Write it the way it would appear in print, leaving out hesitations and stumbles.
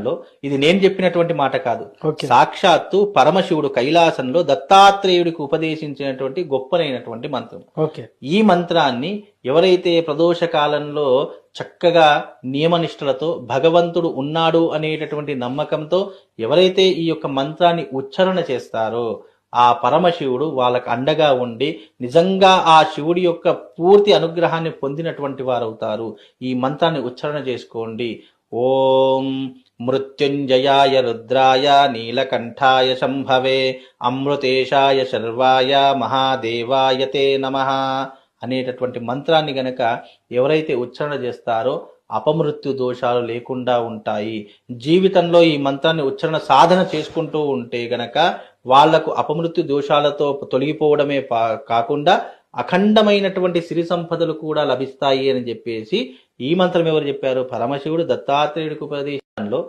ఉపదేశంలో, ఇది నేను చెప్పినటువంటి మాట కాదు, ఓకే. సాక్షాత్తు పరమశివుడు కైలాసంలో దత్తాత్రేయుడికి ఉపదేశించినటువంటి గొప్పనైనటువంటి మంత్రం. ఓకే. ఈ మంత్రాన్ని ఎవరైతే ప్రదోష కాలంలో చక్కగా నియమనిష్టలతో భగవంతుడు ఉన్నాడు అనేటటువంటి నమ్మకంతో ఎవరైతే ఈ యొక్క మంత్రాన్ని ఉచ్చారణ చేస్తారో ఆ పరమశివుడు వాళ్ళకు అండగా ఉండి నిజంగా ఆ శివుడి యొక్క పూర్తి అనుగ్రహాన్ని పొందినటువంటి వారు అవుతారు. ఈ మంత్రాన్ని ఉచ్చారణ చేసుకోండి. ఓం మృత్యుంజయాయ రుద్రాయ నీలకంఠాయ శంభవే అమృతేశాయ శర్వాయ మహాదేవాయ తే నమః అనేటటువంటి మంత్రాన్ని గనక ఎవరైతే ఉచ్చారణ చేస్తారో అపమృత్యు దోషాలు లేకుండా ఉంటాయి. జీవితంలో ఈ మంత్రాన్ని ఉచ్చారణ సాధన చేసుకుంటూ ఉంటే గనక వాళ్లకు అపమృత్యు దోషాలతో తొలగిపోవడమే కాకుండా అఖండమైనటువంటి సిరి సంపదలు కూడా లభిస్తాయి అని చెప్పేసి ఈ మంత్రం ఎవరు చెప్పారు? పరమశివుడు దత్తాత్రేయుడికి ఉపదేశంలో